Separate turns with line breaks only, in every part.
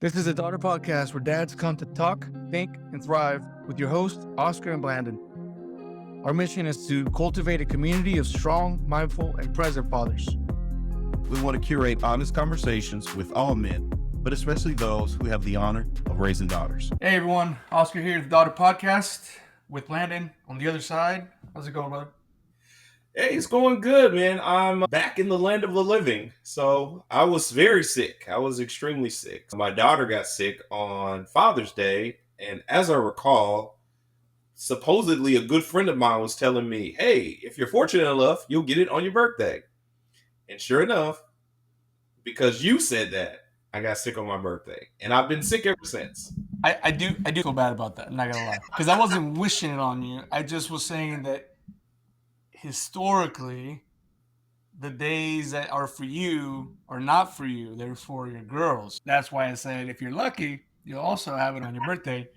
This is a daughter podcast where dads come to talk, think, and thrive with your hosts, Oscar and Blandon. Our mission is to cultivate a community of strong, mindful, and present fathers.
We want to curate honest conversations with all men, but especially those who have the honor of raising daughters.
Hey everyone, Oscar here, the daughter podcast with Blandon on the other side. How's it going, brother?
Hey, it's going good, man. I'm back in the land of the living. So I was very sick. I was extremely sick. My daughter got sick on Father's Day. And as I recall, supposedly a good friend of mine was telling me, hey, if you're fortunate enough, you'll get it on your birthday. And sure enough, because you said that, I got sick on my birthday. And I've been sick ever since.
I do feel bad about that, I'm not gonna lie. Because I wasn't wishing it on you. I just was saying that historically, the days that are for you are not for you. They're for your girls. That's why I said if you're lucky, you'll also have it on your birthday.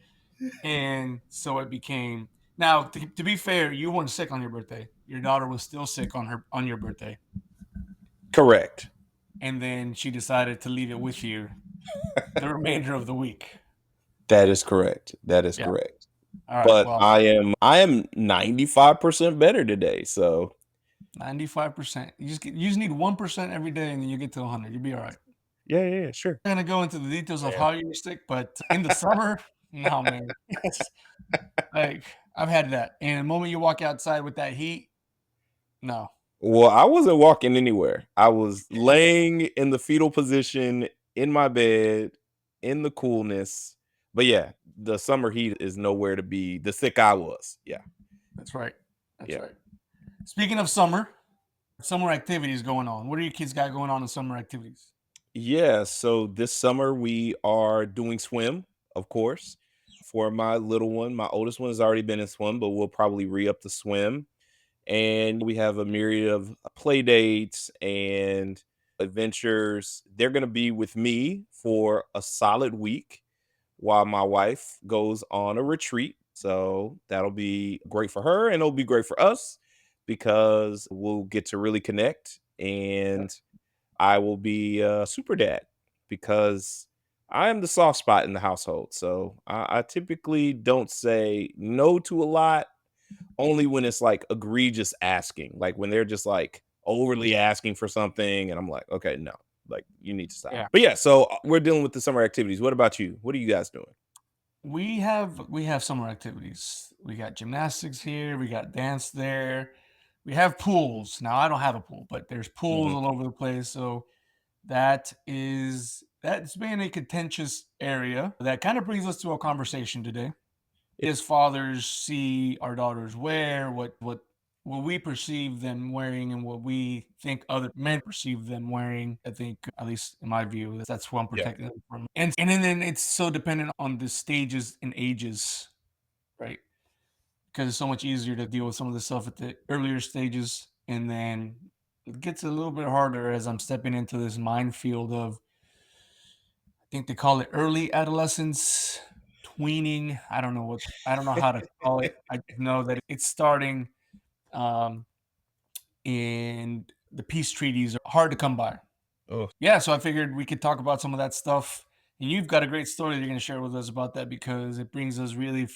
And so it became. Now, to be fair, you weren't sick on your birthday. Your daughter was still sick on your birthday.
Correct.
And then she decided to leave it with you the remainder of the week.
That is correct. That is
Yeah.
correct.
All right.
But
Well,
I am 95% better today. So
95%. You just need 1% every day, and then you get to 100. You'll be all right.
yeah, sure.
I'm gonna go into the details of how you're sick, but in the summer, no, man. Like I've had that. And the moment you walk outside with that heat, no.
Well, I wasn't walking anywhere. I was laying in the fetal position in my bed in the coolness. But yeah, the summer heat is nowhere to be the sick I was. Yeah.
That's right. That's
Yeah.
right. Speaking of summer activities going on. What do your kids got going on in summer activities?
Yeah. So this summer we are doing swim, of course, for my little one. My oldest one has already been in swim, but we'll probably re-up the swim. And we have a myriad of play dates and adventures. They're going to be with me for a solid week while my wife goes on a retreat. So that'll be great for her and it'll be great for us because we'll get to really connect. And I will be a super dad because I am the soft spot in the household. So I typically don't say no to a lot, only when it's like egregious asking, like when they're just like overly asking for something. And I'm like, okay, no, like you need to stop.
Yeah.
But yeah, so we're dealing with the summer activities. What about you? What are you guys doing?
We have summer activities. We got gymnastics here, we got dance there. We have pools. Now I don't have a pool, but there's pools
Mhm.
all over the place. So that's been a contentious area. That kind of brings us to a conversation today. As fathers see our daughters wear, what we perceive them wearing and what we think other men perceive them wearing. I think, at least in my view, that's what I'm
Yeah.
protecting them from. And then it's so dependent on the stages and ages, right? Because it's so much easier to deal with some of the stuff at the earlier stages, and then it gets a little bit harder as I'm stepping into this minefield of, I think they call it early adolescence, tweening. I don't know how to call it. I just know that it's starting, um, and the peace treaties are hard to come by.
Oh,
Yeah, so I figured we could talk about some of that stuff. And you've got a great story that you're going to share with us about that because it brings us really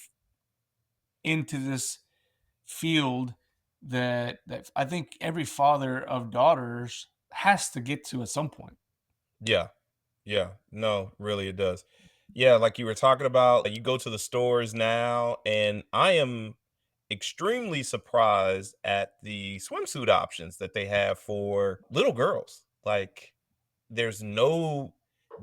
into this field that I think every father of daughters has to get to at some point.
yeah. Yeah. No, really, it does. Yeah. Like you were talking about, you go to the stores now, and I am extremely surprised at the swimsuit options that they have for little girls. Like, there's no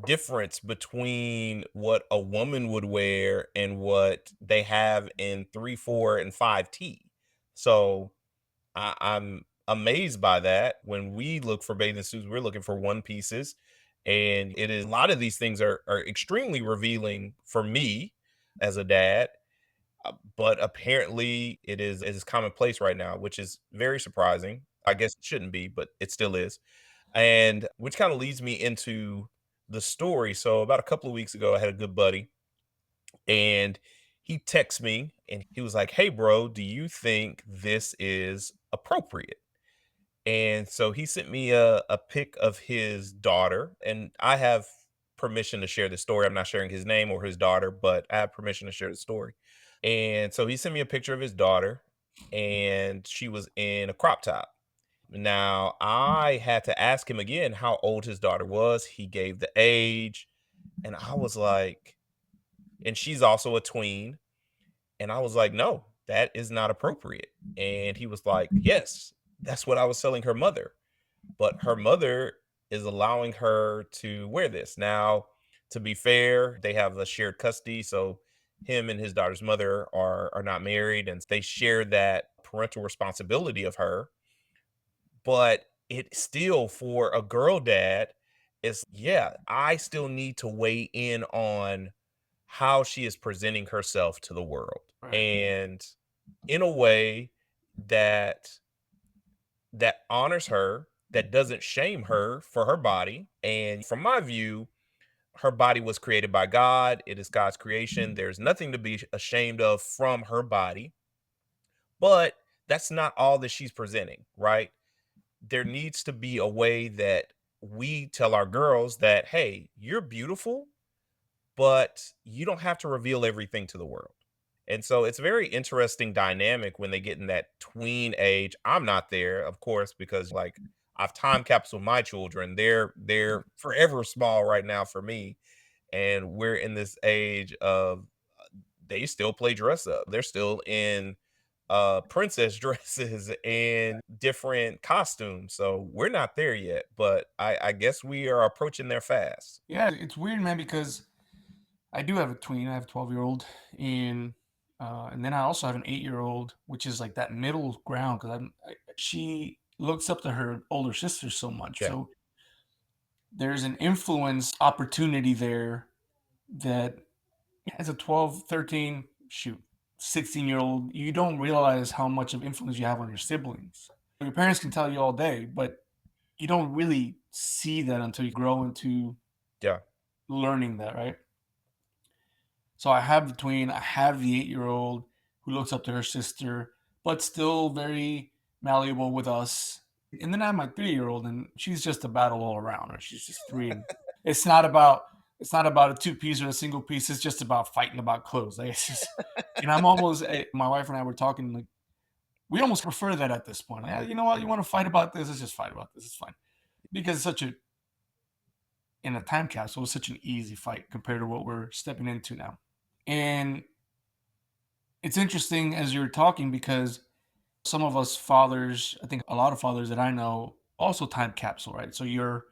difference between what a woman would wear and what they have in 3, 4, and 5T. So I'm amazed by that. When we look for bathing suits, we're looking for one pieces. And it is a lot of these things are extremely revealing for me as a dad. But apparently it is commonplace right now, which is very surprising. I guess it shouldn't be, but it still is. And which kind of leads me into the story. So about a couple of weeks ago, I had a good buddy, and he texted me and he was like, "Hey, bro, do you think this is appropriate?" And so he sent me a pic of his daughter, and I have permission to share the story. I'm not sharing his name or his daughter, but I have permission to share the story. And so he sent me a picture of his daughter, and she was in a crop top. Now, I had to ask him again how old his daughter was. He gave the age, and I was like, and she's also a tween. And I was like, no, that is not appropriate. And he was like, yes, that's what I was telling her mother. But her mother is allowing her to wear this. Now, to be fair, they have a shared custody. So him and his daughter's mother are not married, and they share that parental responsibility of her. But it still, for a girl dad, is, yeah, I still need to weigh in on how she is presenting herself to the world.
Right.
And in a way that honors her, that doesn't shame her for her body. And from my view, her body was created by God. It is God's creation. There's nothing to be ashamed of from her body. But that's not all that she's presenting, right? There needs to be a way that we tell our girls that, hey, you're beautiful, but you don't have to reveal everything to the world. And so it's a very interesting dynamic when they get in that tween age. I'm not there, of course, because like I've time capsule my children. They're forever small right now for me. And we're in this age of they still play dress up. They're still in princess dresses and different costumes. So we're not there yet, but I guess we are approaching there fast.
Yeah, it's weird, man, because I do have a tween. I have a 12-year-old, and and then I also have an 8-year-old, which is like that middle ground because she looks up to her older sister so much.
Yeah.
So there's an influence opportunity there that as a 12, 13, shoot, 16-year-old, you don't realize how much of influence you have on your siblings. Your parents can tell you all day, but you don't really see that until you grow into
Yeah.
learning that, right? So I have the tween, I have the 8-year-old who looks up to her sister, but still very malleable with us. And then I have my 3-year-old, and she's just a battle all around. Right? She's just three, and it's not about a two piece or a single piece. It's just about fighting about clothes. Like, it's just, and I'm almost. My wife and I were talking. Like, we almost prefer that at this point. Like, you know what? You want to fight about this? Let's just fight about this. It's fine because it's such a in a time capsule. It's such an easy fight compared to what we're stepping into now. And it's interesting as you're talking because some of us fathers, I think a lot of fathers that I know also time capsule, right? So you've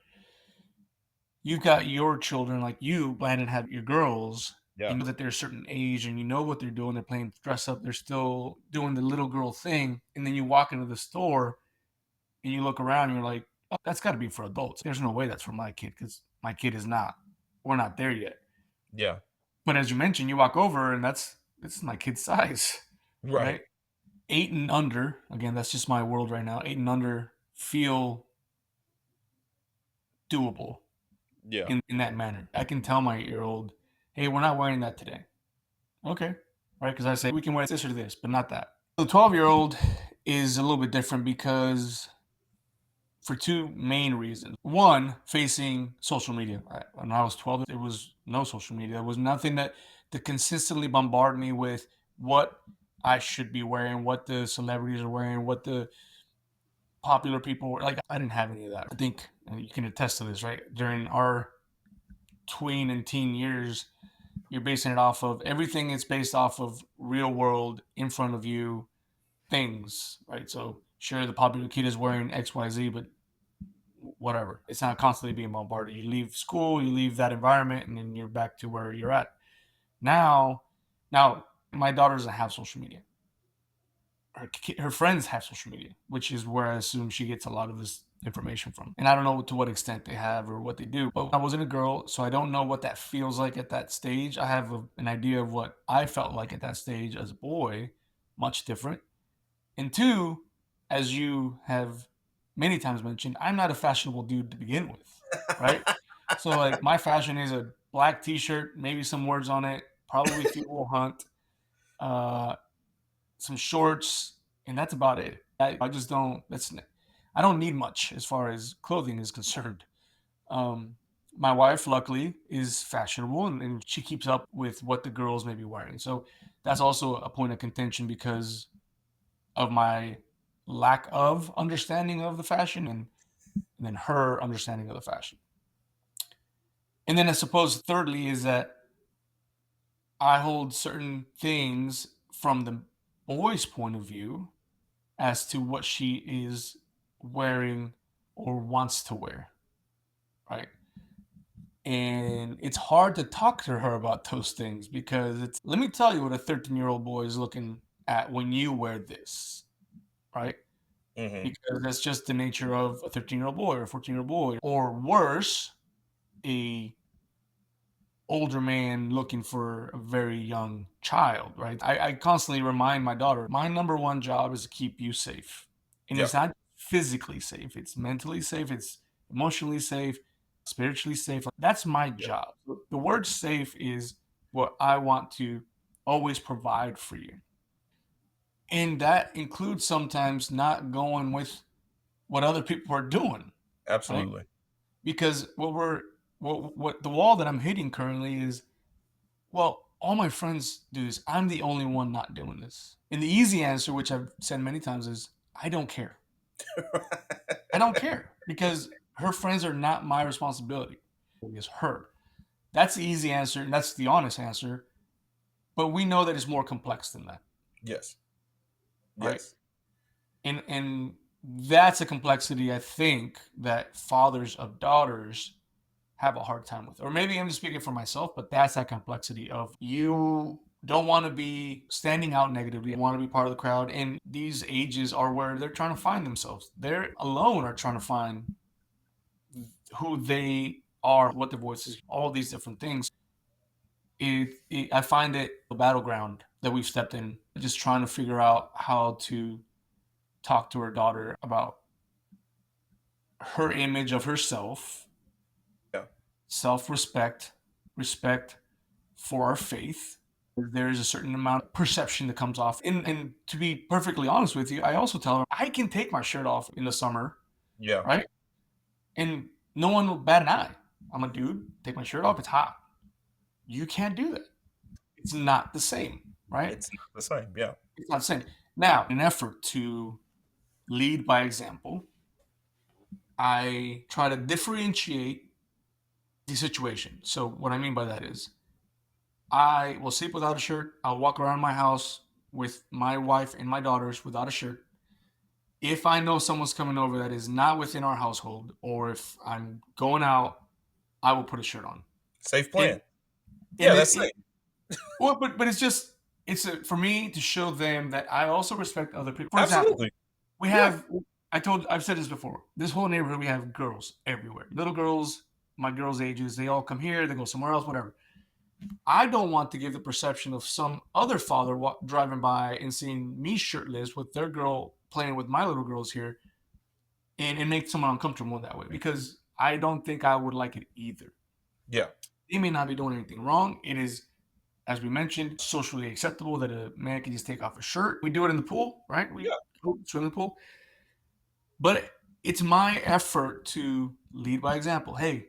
got your children, like you, Brandon, have your girls,
Yeah.
and you know that they're a certain age and you know what they're doing. They're playing dress up, they're still doing the little girl thing. And then you walk into the store and you look around and you're like, oh, that's got to be for adults. There's no way that's for my kid because my kid is not. We're not there yet.
Yeah.
But as you mentioned, you walk over and it's my kid's size,
Right.
right? 8 and under, again, that's just my world right now. 8 and under feel doable
Yeah.
in that manner. I can tell my 8-year-old, hey, we're not wearing that today. Okay. Right. Because I say we can wear this or this, but not that. The 12-year-old is a little bit different because for two main reasons. One, facing social media. When I was 12, there was no social media. There was nothing to consistently bombard me with what I should be wearing, what the celebrities are wearing, what the popular people were like. I didn't have any of that. I think and you can attest to this, right? During our tween and teen years, you're basing it off of everything is based off of real world in front of you things, right? So sure the popular kid is wearing XYZ, but whatever. It's not constantly being bombarded. You leave school, you leave that environment, and then you're back to where you're at. Now, now my daughter doesn't have social media. Her friends have social media, which is where I assume she gets a lot of this information from. And I don't know to what extent they have or what they do. But I wasn't a girl, so I don't know what that feels like at that stage. I have an idea of what I felt like at that stage as a boy, much different. And two, as you have many times mentioned, I'm not a fashionable dude to begin with, right? So like my fashion is a black t-shirt, maybe some words on it, probably feet will hunt, uh, some shorts, and that's about it. I just don't. I don't need much as far as clothing is concerned. Um, My wife, luckily, is fashionable and she keeps up with what the girls may be wearing. So that's also a point of contention because of my lack of understanding of the fashion and then her understanding of the fashion. And then I suppose thirdly is that I hold certain things from the boy's point of view as to what she is wearing or wants to wear, right? And it's hard to talk to her about those things because it's let me tell you what a 13-year-old boy is looking at when you wear this, right?
Mhm.
Because that's just the nature of a 13-year-old boy or a 14-year-old boy, or worse, a older man looking for a very young child, right? I constantly remind my daughter, my number one job is to keep you safe. And
Yeah.
it's not physically safe, it's mentally safe, it's emotionally safe, spiritually safe. That's my
Yeah.
job. The word safe is what I want to always provide for you. And that includes sometimes not going with what other people are doing, right?
Absolutely.
Because what the wall that I'm hitting currently is, well, all my friends do this. I'm the only one not doing this. And the easy answer, which I've said many times, is I don't care. I don't care because her friends are not my responsibility. It's her. That's the easy answer, and that's the honest answer. But we know that it's more complex than that,
Yes.
right?
Yes.
And that's a complexity I think that fathers of daughters have a hard time with. Or maybe I'm just speaking for myself, but that's that complexity of you don't want to be standing out negatively, want to be part of the crowd. And these ages are where they're trying to find themselves. They're alone are trying to find who they are, what their voice is, all these different things. I find it a battleground that we've stepped in, just trying to figure out how to talk to her daughter about her image of herself,
Yeah.
self respect, respect for our faith. There is a certain amount of perception that comes off. And to be perfectly honest with you, I also tell her I can take my shirt off in the summer,
Yeah.
right? And no one will bat an eye. I'm a dude, take my shirt off, it's hot. You can't do that. It's not the same, right?
It's not the same. Yeah.
It's not the same. Now, in an effort to lead by example, I try to differentiate the situation. So, what I mean by that is I will sleep without a shirt. I'll walk around my house with my wife and my daughters without a shirt. If I know someone's coming over that is not within our household, or if I'm going out, I will put a shirt on.
Safe
And
plan.
and
Yeah, that's safe.
well, but it's just for me to show them that I also respect other people. For example,
Absolutely.
we
Yeah.
have I've said this before. This whole neighborhood we have girls everywhere. Little girls, my girls' ages, they all come here, they go somewhere else, whatever. I don't want to give the perception of some other father driving by and seeing me shirtless with their girl playing with my little girls here and make someone uncomfortable that way because I don't think I would like it either.
Yeah.
They may not be doing anything wrong. It is, as we mentioned, socially acceptable that a man can just take off a shirt. We do it in the pool, right? We
Yeah.
go swim in the pool. But it's my effort to lead by example. Hey,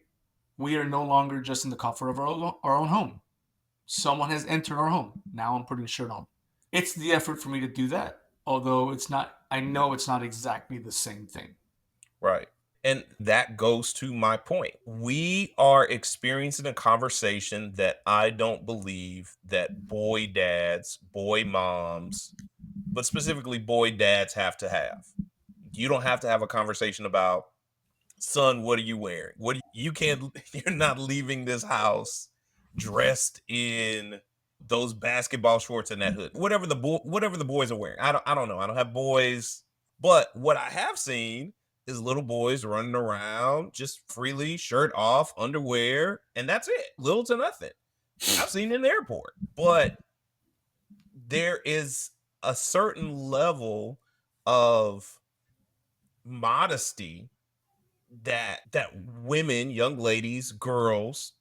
we are no longer just in the comfort of our own home. Someone has entered our home. Now I'm putting a shirt on. It's the effort for me to do that. Although it's not, I know it's not exactly the same thing.
Right. And that goes to my point. We are experiencing a conversation that I don't believe that boy dads, boy moms, but specifically boy dads have to have. You don't have to have a conversation about, son, what are you wearing? You can't, you're not leaving this house dressed in those basketball shorts and that hood. Whatever the boys are wearing. I don't know. I don't have boys, but what I have seen is little boys running around just freely, shirt off, underwear, and that's it. Little to nothing. I've seen in the airport. But there is a certain level of modesty that women, young ladies, girls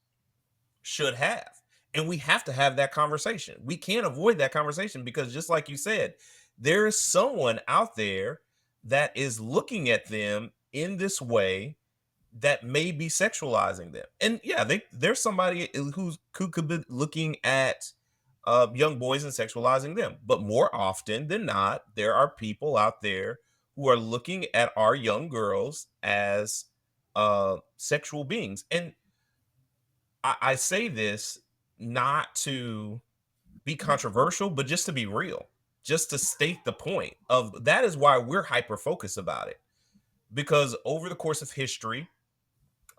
should have. And we have to have that conversation. We can't avoid that conversation because just like you said, there is someone out there that is looking at them in this way that may be sexualizing them. And yeah, there's somebody who could be looking at young boys and sexualizing them. But more often than not, there are people out there who are looking at our young girls as sexual beings. And I say this not to be controversial, but just to be real, just to state the point of that is why we're hyper focused about it. Because over the course of history,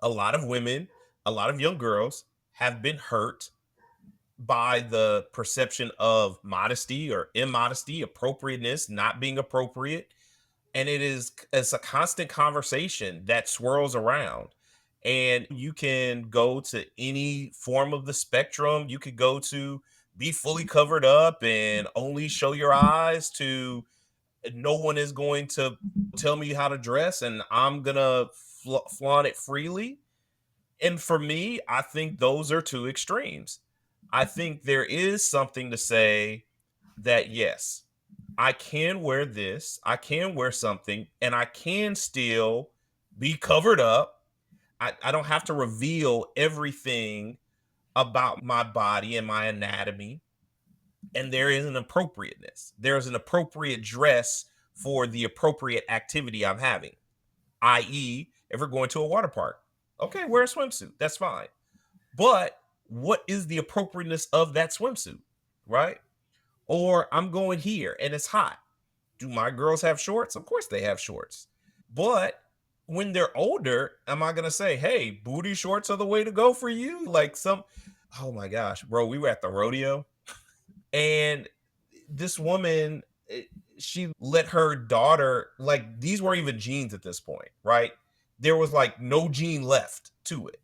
a lot of women, a lot of young girls have been hurt by the perception of modesty or immodesty, appropriateness, not being appropriate. And it's a constant conversation that swirls around. And you can go to any form of the spectrum. You could go to be fully covered up and only show your eyes to no one is going to tell me how to dress and I'm gonna flaunt it freely. And for me, I think those are two extremes. I think there is something to say that yes, I can wear this, I can wear something, and I can still be covered up. I don't have to reveal everything about my body and my anatomy. And there is an appropriateness. There is an appropriate dress for the appropriate activity I'm having, i.e., if we're going to a water park. Okay, wear a swimsuit. That's fine. But what is the appropriateness of that swimsuit, right? Or I'm going here and it's hot. Do my girls have shorts? Of course they have shorts. But when they're older, am I going to say, hey, booty shorts are the way to go for you? Oh my gosh, bro, we were at the rodeo and this woman, she let her daughter, like, these weren't even jeans at this point, right? There was like no jean left to it.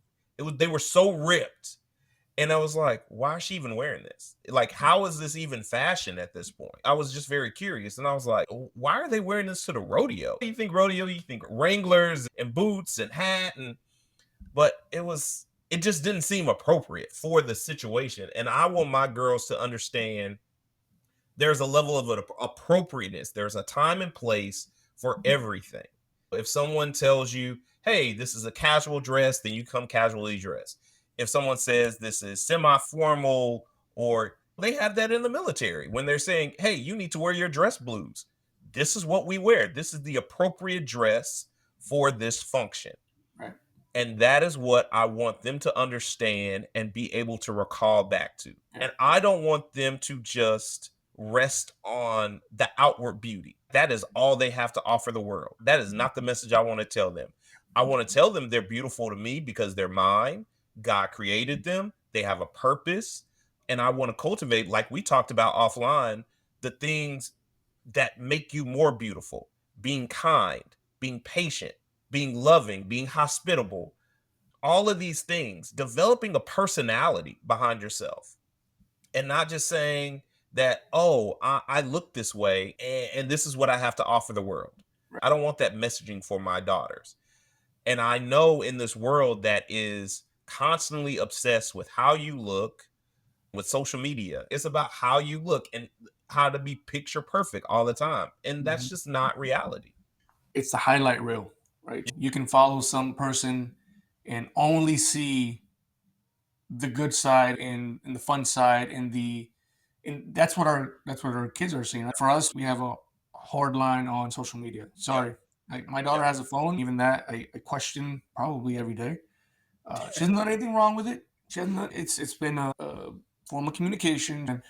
They were so ripped. And I was like, why is she even wearing this? Like, how is this even fashion at this point? I was just very curious. And I was like, why are they wearing this to the rodeo? You think rodeo, you think Wranglers and boots and hat. But it just didn't seem appropriate for the situation. And I want my girls to understand there's a level of appropriateness. There's a time and place for everything. If someone tells you, hey, this is a casual dress, then you come casually dressed. If someone says this is semi formal, or they have that in the military when they're saying, hey, you need to wear your dress blues. This is what we wear. This is the appropriate dress for this function.
Right.
And that is what I want them to understand and be able to recall back to.
Yeah.
And I don't want them to just rest on the outward beauty. That is all they have to offer the world. That is not the message I want to tell them. I want to tell them they're beautiful to me because they're mine. God created them. They have a purpose. And I want to cultivate, like we talked about offline, the things that make you more beautiful: being kind, being patient, being loving, being hospitable, all of these things, developing a personality behind yourself and not just saying that, oh, I look this way and this is what I have to offer the world. I don't want that messaging for my daughters. And I know in this world that is constantly obsessed with how you look, with social media, it's about how you look and how to be picture perfect all the time. And that's
Mhm.
just not reality.
It's the highlight reel, right? You can follow some person and only see the good side and the fun side and that's what our kids are seeing. For us, we have a hard line on social media.
Yeah.
Sorry. Like my daughter
Yeah.
has a phone, even that I question probably every day. She hasn't done anything wrong with it. She hasn't done, it's been a form of communication. And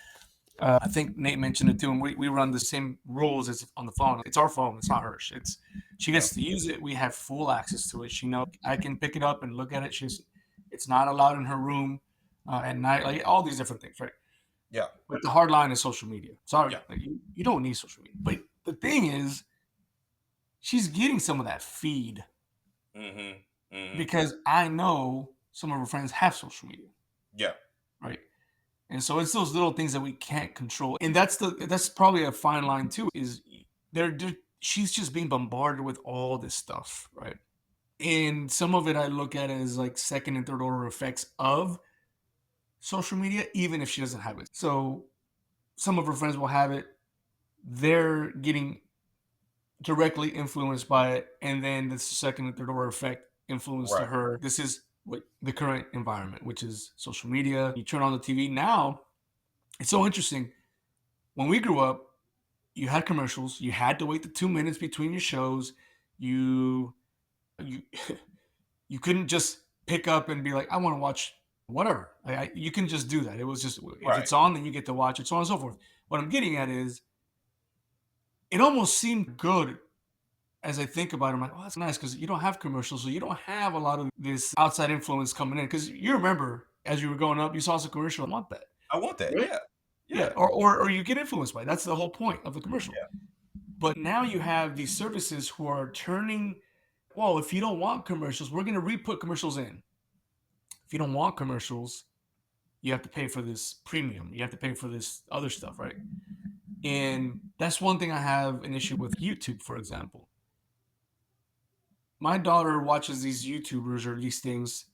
I think Nate mentioned it too, and we run the same rules as on the phone. It's our phone, it's not hers. It's she
Yeah.
gets to use it. We have full access to it. She knows I can pick it up and look at it. It's not allowed in her room at night, like all these different things, right?
Yeah.
But the hard line is social media. Sorry,
Yeah.
like you don't need social media. But the thing is, she's getting some of that feed
Hmm. Hmm.
because I know some of her friends have social media,
Yeah.
right? And so it's those little things that we can't control. And that's probably a fine line too, is she's just being bombarded with all this stuff, right? And some of it I look at as like second and third order effects of social media, even if she doesn't have it. So some of her friends will have it, they're getting directly influenced by it, and then the second and third order effect. influence to
Right.
her. This is what the current environment, which is social media. You turn on the TV now. It's so interesting. When we grew up, you had commercials. You had to wait the 2 minutes between your shows. You you couldn't just pick up and be like, I want to watch whatever. You can just do that. It was just if
Right.
it's on, then you get to watch it, so on and so forth. What I'm getting at is, it almost seemed good as I think about it. I'm like, oh, that's nice because you don't have commercials, so you don't have a lot of this outside influence coming in. Because you remember, as you were growing up, you saw some commercial. I want that,
I want that.
right?
Yeah.
Yeah,
Yeah.
or you get influenced by it. That's the whole point of the commercial.
Yeah.
But now you have these services who are turning. Well, if you don't want commercials, we're going to re-put commercials in. If you don't want commercials, you have to pay for this premium. You have to pay for this other stuff, right? And that's one thing I have an issue with YouTube, for example. My daughter watches these YouTubers or these things,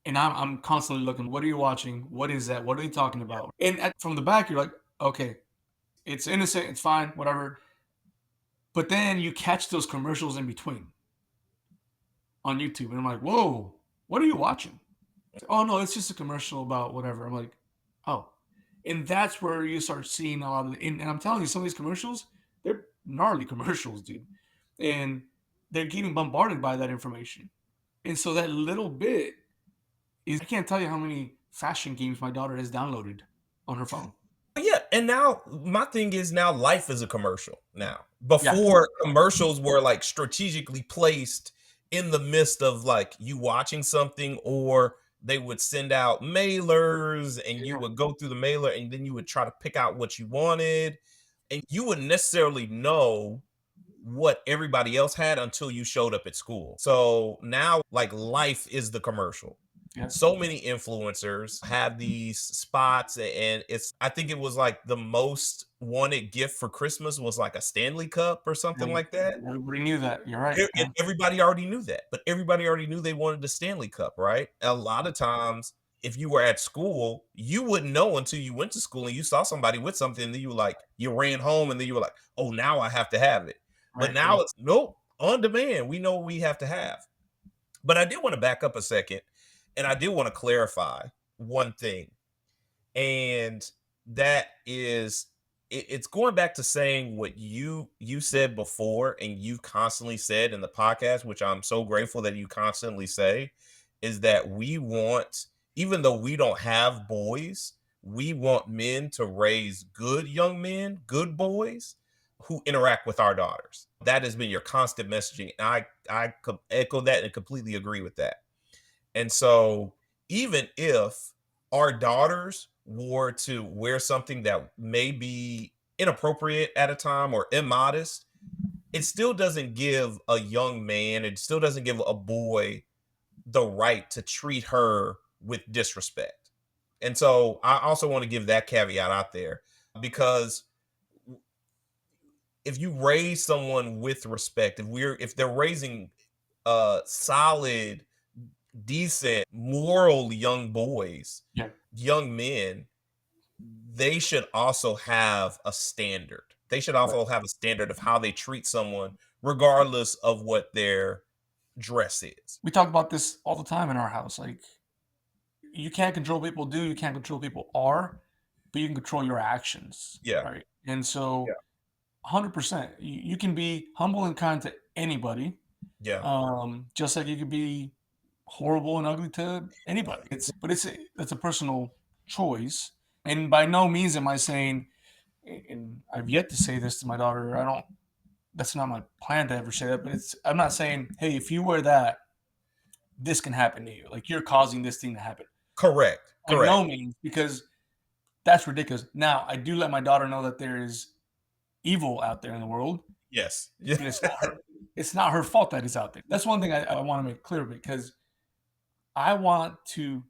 and I'm constantly looking, what are you watching? What is that? What are they talking about? And from the back, you're like, okay, it's innocent, it's fine, whatever. But then you catch those commercials in between on YouTube, and I'm like, whoa, what are you watching? Oh no, it's just a commercial about whatever. I'm like, oh, and that's where you start seeing a lot of. And I'm telling you, some of these commercials, they're gnarly commercials, dude, and they're getting bombarded by that information. And so that little bit is, I can't tell you how many fashion games my daughter has downloaded on her phone.
Yeah, and now my thing is now life is a commercial now.
Yeah,
Before commercials were like strategically placed in the midst of like you watching something, or they would send out mailers and you
yeah,
would go through the mailer and then you would try to pick out what you wanted, and you wouldn't necessarily know what everybody else had until you showed up at school. So now, like, life is the commercial.
yeah,
So many influencers have these spots, and I think it was like the most wanted gift for Christmas was like a Stanley Cup or
yeah.
something like that.
Everybody knew that. You're right.
And
Yeah,
everybody already knew that, but everybody already knew they wanted the Stanley Cup, right? A lot of times, if you were at school, you wouldn't know until you went to school and you saw somebody with something, and then you were like, you ran home, and then you were like, oh, now I have to have it. But
right,
now
right.
it's nope, on demand. We know what we have to have. But I did want to back up a second, and I did want to clarify one thing, and that is it's going back to saying what you said before, and you've constantly said in the podcast, which I'm so grateful that you constantly say, is that we want, even though we don't have boys, we want men to raise good young men, good boys who interact with our daughters. That has been your constant messaging, and I echo that and completely agree with that. And so, even if our daughters were to wear something that may be inappropriate at a time or immodest, it still doesn't give a young man, it still doesn't give a boy the right to treat her with disrespect. And so, I also want to give that caveat out there, because if you raise someone with respect, if they're raising solid, decent, moral young boys,
Yeah,
young men, they should also have a standard. They should
right.
also have a standard of how they treat someone, regardless of what their dress is.
We talk about this all the time in our house. Like, you can't control people do, you can't control people are, but you can control your actions,
Yeah,
right? And
yeah,
so 100%, you can be humble and kind to anybody,
yeah.
just like you could be horrible and ugly to anybody. That's a personal choice, and by no means am I saying, and I've yet to say this to my daughter. I don't. That's not my plan to ever say that. But I'm not saying, hey, if you wear that, this can happen to you. Like, you're causing this thing to happen.
Correct,
By
correct.
no means, because that's ridiculous. Now, I do let my daughter know that there is evil out there in the world,
Yes. Yeah.
and it's not her fault that it's out there. That's one thing I want to make clear, because I want to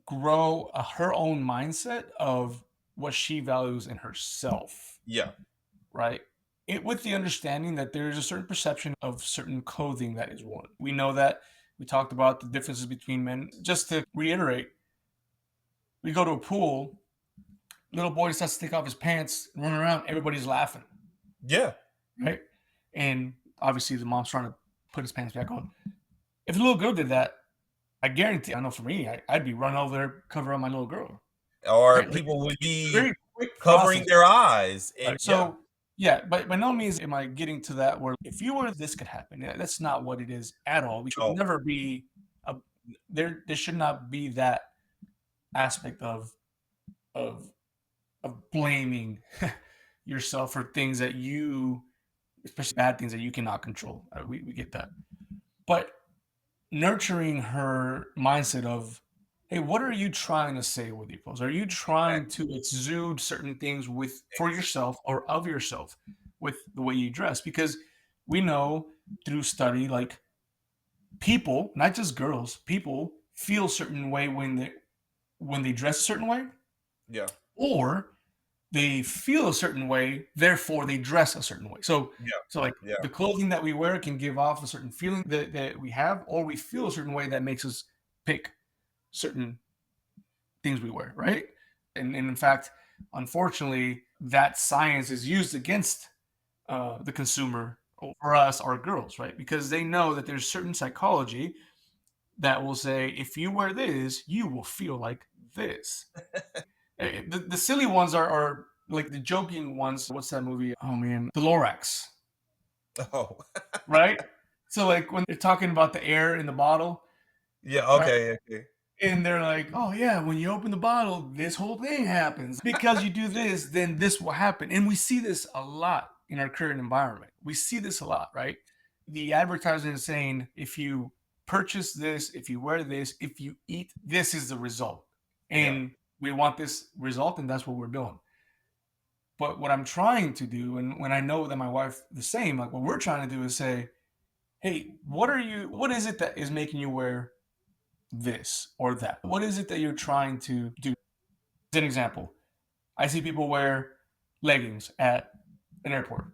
grow her own mindset of what she values in herself,
Yeah.
right? With the understanding that there is a certain perception of certain clothing that is worn. We know that. We talked about the differences between men. Just to reiterate, we go to a pool, little boy decides to take off his pants and run around, everybody's laughing,
Yeah.
right? And obviously the mom's trying to put his pants back on. If a little girl did that, I guarantee, I know for me, I'd be running over there covering my little girl,
Or
right? Like
people would
it's a
be
very quick
covering
process,
their eyes,
right?
and yeah.
So yeah, but by no means am I getting to that where if you were this could happen. Yeah, that's not what it is at all. We should
Oh,
never be a, there. There should not be that aspect of of blaming yourself for things that you, especially bad things that you cannot control. We get that, but nurturing her mindset of, hey, what are you trying to say with your posts? Are you trying to exude certain things with for yourself or of yourself with the way you dress? Because we know through study, like people, not just girls, people feel a certain way when they dress a certain way,
yeah,
or they feel a certain way, therefore they dress a certain way.
yeah,
So like
yeah,
the clothing that we wear can give off a certain feeling that we have, or we feel a certain way that makes us pick certain things we wear, right? And in fact, unfortunately, that science is used against the consumer for us, our girls, right? Because they know that there's certain psychology that will say, if you wear this, you will feel like this. The silly ones are like the joking ones. What's that movie? Oh man, the Lorax,
oh,
right? So like when they're talking about the air in the bottle,
yeah,
right?
okay, okay,
And they're like, oh yeah, when you open the bottle, this whole thing happens. Because you do this, then this will happen. And we see this a lot in our current environment. We see this a lot, right? The advertising is saying, if you purchase this, if you wear this, if you eat, this is the result.
yeah,
And we want this result, and that's what we're doing. But what I'm trying to do, and when I know that my wife the same, like what we're trying to do is say, hey, what is it that is making you wear this or that? What is it that you're trying to do? As an example, I see people wear leggings at an airport.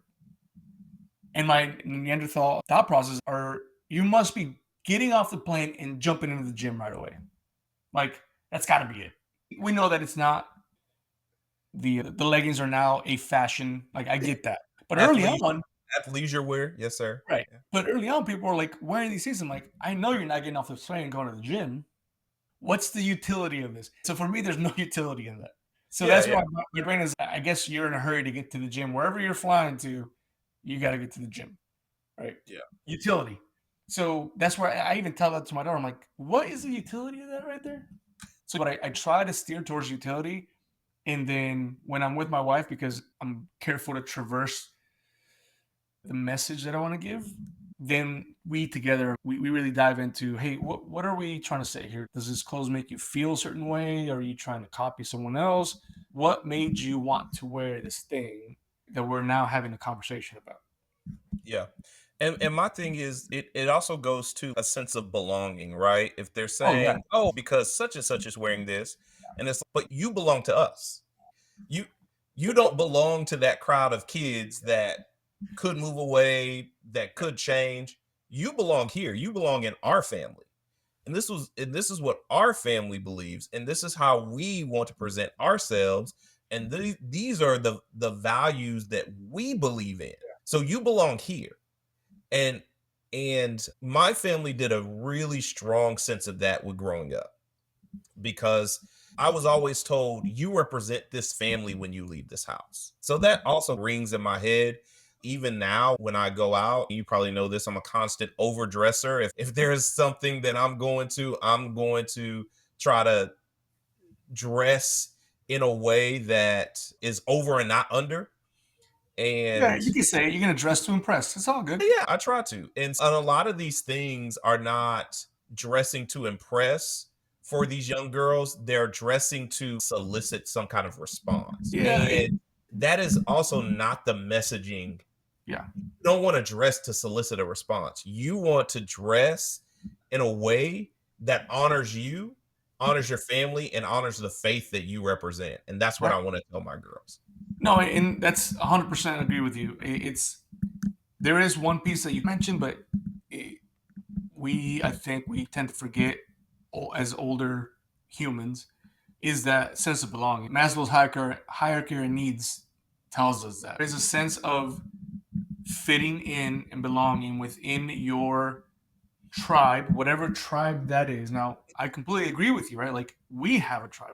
And my Neanderthal thought process are you must be getting off the plane and jumping into the gym right away. Like that's got to be it. We know that it's not. The leggings are now a fashion. Like I
yeah.
get that. But early
Athleisure,
on,
athleisure wear, yes, sir.
right.
Yeah,
But early on, people were like wearing these things. I'm like, I know you're not getting off the plane and going to the gym. What's the utility of this? So for me, there's no utility in that. So
yeah,
that's
yeah,
why my brain is. I guess you're in a hurry to get to the gym. Wherever you're flying to, you got to get to the gym, right?
yeah,
Utility. So that's where I even tell that to my daughter. I'm like, what is the utility of that right there? So, but I try to steer towards utility, and then when I'm with my wife, because I'm careful to traverse the message that I want to give, then we together we really dive into, hey, what are we trying to say here? Does this clothes make you feel a certain way? Are you trying to copy someone else? What made you want to wear this thing that we're now having a conversation about?
yeah. And my thing is, it also goes to a sense of belonging, right? If they're
Oh yeah,
saying, "Oh, because such and such is wearing this," and it's, but you belong to us. You you don't belong to that crowd of kids that could move away, that could change. You belong here. You belong in our family. And this is what our family believes, and this is how we want to present ourselves, and these are the values that we believe in. So you belong here. And my family did a really strong sense of that with growing up, because I was always told you represent this family when you leave this house. So that also rings in my head. Even now, when I go out, you probably know this, I'm a constant overdresser. If there is something that I'm going to try to dress in a way that is over and not under.
yeah.
And
You can say you're gonna dress to impress. It's all good.
yeah, I try to. And a lot of these things are not dressing to impress for these young girls. They're dressing to solicit some kind of response.
Yeah,
And that is also not the messaging.
yeah,
You don't want to dress to solicit a response. You want to dress in a way that honors you, honors your family, and honors the faith that you represent. And that's what
right.
I want to tell my girls.
No, and that's 100% agree with you. It's there is one piece that you mentioned, but it, I think we tend to forget as older humans is that sense of belonging. Maslow's hierarchy of needs tells us that there's a sense of fitting in and belonging within your tribe, whatever tribe that is. Now, I completely agree with you, right? Like, we have a tribe.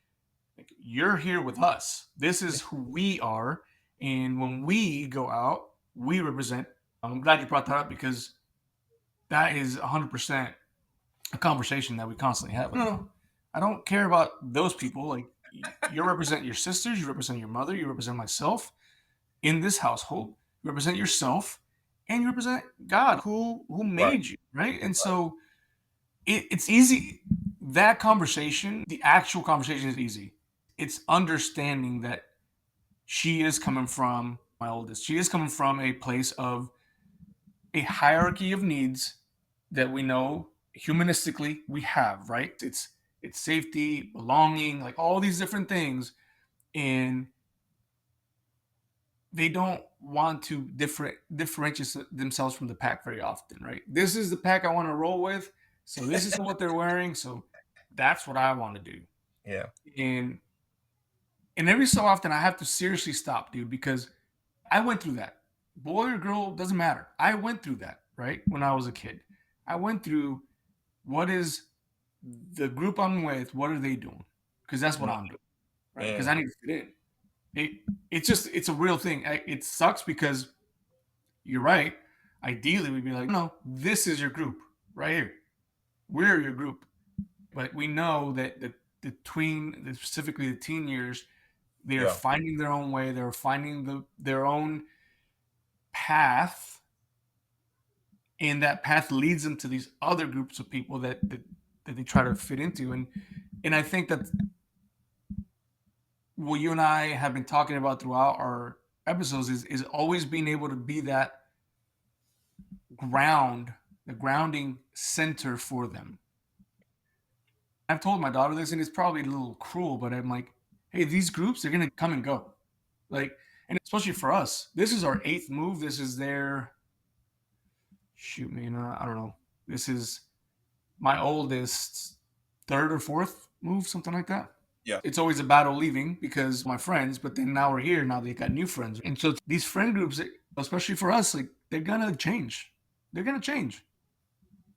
Like, you're here with us. This is who we are. And when we go out, we represent. I'm glad you brought that up because that is 100% a conversation that we constantly have. Like, no, I don't care about those people. Like, you represent your sisters, you represent your mother, you represent myself in this household, you represent yourself, and you represent God who
Right.
made you, right? And so it's easy. That conversation, the actual conversation is easy. It's understanding that she is coming from my oldest. She is coming from a place of a hierarchy of needs that we know humanistically we have, right? It's safety, belonging, like all these different things, and they don't want to differentiate themselves from the pack very often, right? This is the pack I want to roll with, so this is what they're wearing, so that's what I want to do.
Yeah.
And every so often I have to seriously stop, dude, because I went through that. Boy or girl, doesn't matter. I went through that, right? When I was a kid. I went through what is the group I'm with, what are they doing? Because that's what
Mm,
I'm doing, right? Because
mm,
I need to fit in. It, it's a real thing. It sucks because you're right. Ideally, we'd be like, no, this is your group right here. We're your group. But we know that the tween, specifically the teen years, they are
yeah.
finding their own way. They're finding their own path, and that path leads them to these other groups of people that they try to fit into. And I think that what you and I have been talking about throughout our episodes is always being able to be that ground, the grounding center for them. I've told my daughter this, and it's probably a little cruel, but I'm like, hey, these groups, they're gonna come and go. Like, and especially for us, this is our eighth move. This is their shoot, man, I don't know. This is my oldest third or fourth move, something like that.
Yeah.
It's always a battle leaving because my friends, but then now we're here. Now they got new friends, and so these friend groups, especially for us, like they're gonna change. They're gonna change,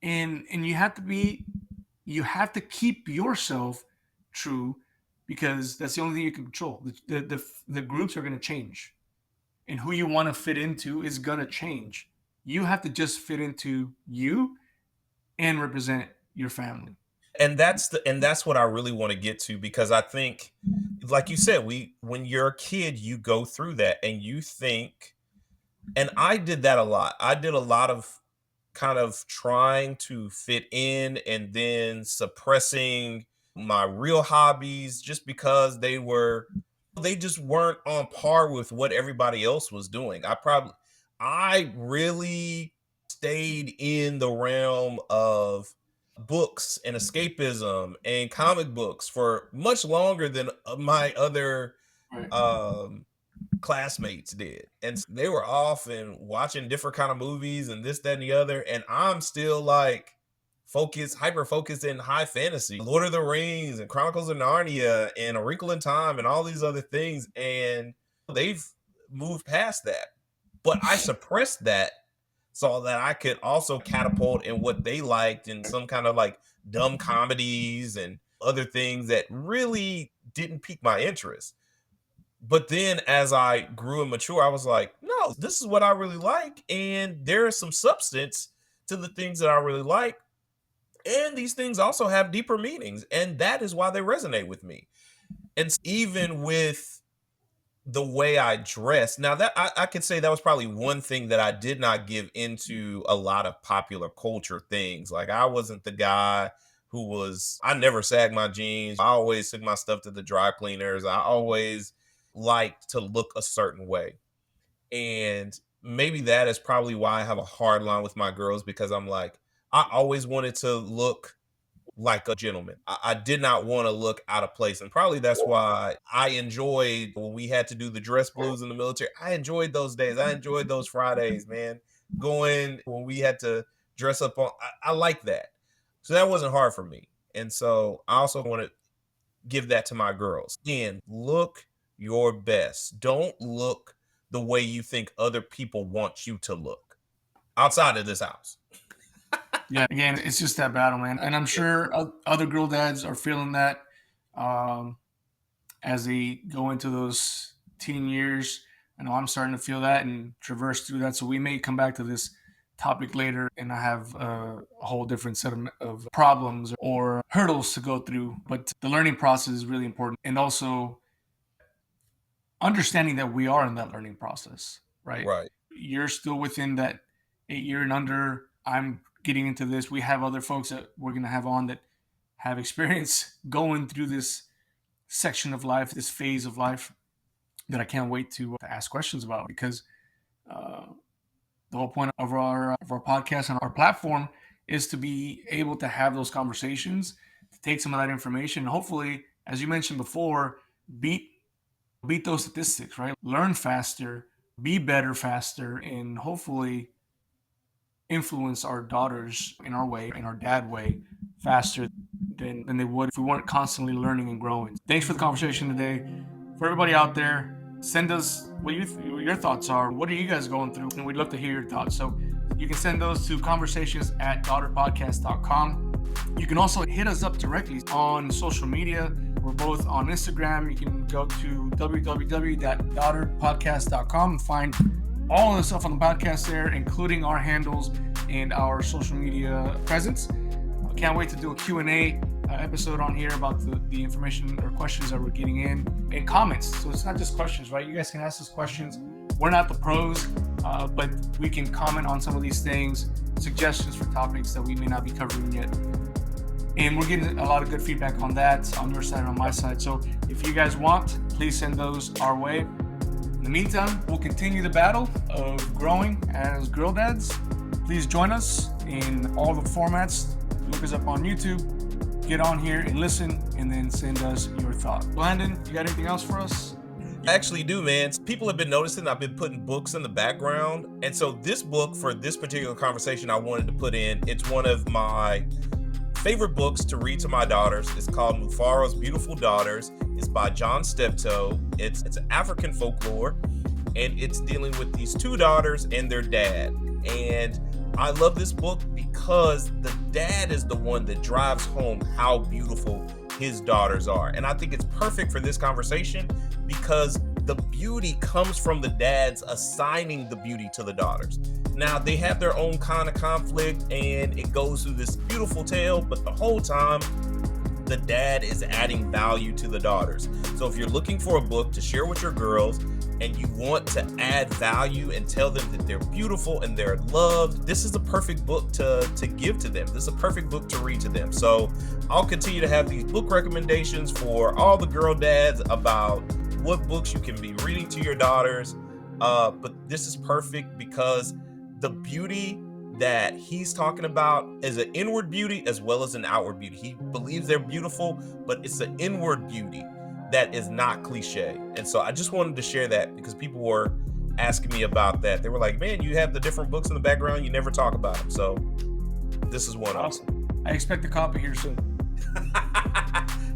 and you have to keep yourself true because that's the only thing you can control. The groups are gonna change, and who you want to fit into is gonna change. You have to just fit into you and represent your family.
And that's what I really want to get to, because I think, like you said, we when you're a kid, you go through that and you think, and I did that a lot. I did a lot of kind of trying to fit in and then suppressing my real hobbies just because they just weren't on par with what everybody else was doing. I really stayed in the realm of books and escapism and comic books for much longer than my other
Right.
um classmates did. And they were off and watching different kind of movies and this, that, and the other. And I'm still like hyper focused in high fantasy, Lord of the Rings and Chronicles of Narnia and A Wrinkle in Time and all these other things. And they've moved past that. But I suppressed that so that I could also catapult in what they liked in some kind of like dumb comedies and other things that really didn't pique my interest. But then as I grew and mature, I was like, no, this is what I really like. And there is some substance to the things that I really like. And these things also have deeper meanings. And that is why they resonate with me. And even with the way I dress, now that I could say that was probably one thing that I did not give into a lot of popular culture things. Like I wasn't the guy I never sagged my jeans. I always took my stuff to the dry cleaners. I always liked to look a certain way. And maybe that is probably why I have a hard line with my girls, because I'm like, I always wanted to look like a gentleman. I did not want to look out of place. And probably that's why I enjoyed when we had to do the dress blues in the military. I enjoyed those days. I enjoyed those Fridays, man. Going when we had to dress up I like that. So that wasn't hard for me. And so I also want to give that to my girls. Again, look your best. Don't look the way you think other people want you to look outside of this house.
Yeah, again, it's just that battle, man. And I'm sure other girl dads are feeling that as they go into those teen years. I know I'm starting to feel that and traverse through that. So we may come back to this topic later, and I have a whole different set of problems or hurdles to go through. But the learning process is really important. And also understanding that we are in that learning process, right?
Right.
You're still within that 8 year and under. I'm getting into this. We have other folks that we're going to have on that have experience going through this section of life, this phase of life that I can't wait to ask questions about, because the whole point of our podcast and our platform is to be able to have those conversations, to take some of that information, and hopefully, as you mentioned before, beat those statistics, right? Learn faster, be better faster, and hopefully influence our daughters in our way, in our dad way, faster than they would if we weren't constantly learning and growing. Thanks for the conversation today. For everybody out there, send us what your thoughts are. What are you guys going through? And we'd love to hear your thoughts. So you can send those to conversations@daughterpodcast.com. You can also hit us up directly on social media. We're both on Instagram. You can go to www.daughterpodcast.com and find all of the stuff on the podcast there, including our handles and our social media presence. I can't wait to do a Q&A episode on here about the information or questions that we're getting in and comments. So it's not just questions, right? You guys can ask us questions. We're not the pros, but we can comment on some of these things, suggestions for topics that we may not be covering yet. And we're getting a lot of good feedback on that, on your side and on my side. So if you guys want, please send those our way. In the meantime, we'll continue the battle of growing as girl dads. Please join us in all the formats. Look us up on YouTube, get on here and listen, and then send us your thought. Landon, you got anything else for us?
I actually do, man. People have been noticing I've been putting books in the background. And so this book, for this particular conversation, I wanted to put in, it's one of my favorite books to read to my daughters. It's called Mufaro's Beautiful Daughters. It's by John Steptoe. It's African folklore, and it's dealing with these two daughters and their dad. And I love this book because the dad is the one that drives home how beautiful his daughters are. And I think it's perfect for this conversation because the beauty comes from the dads assigning the beauty to the daughters. Now, they have their own kind of conflict, and it goes through this beautiful tale, but the whole time, the dad is adding value to the daughters. So if you're looking for a book to share with your girls and you want to add value and tell them that they're beautiful and they're loved, this is a perfect book to give to them. This is a perfect book to read to them. So I'll continue to have these book recommendations for all the girl dads about what books you can be reading to your daughters. But this is perfect because the beauty that he's talking about is an inward beauty as well as an outward beauty. He believes they're beautiful, but it's an inward beauty that is not cliche. And so I just wanted to share that because people were asking me about that. They were like, man, you have the different books in the background, you never talk about them. So this is one
awesome. I expect a copy here soon.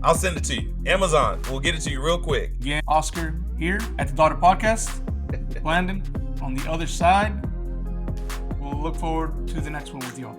I'll send it to you. Amazon, we'll get it to you real quick.
Again, Oscar here at the Daughter Podcast. Landon on the other side. We'll look forward to the next one with y'all.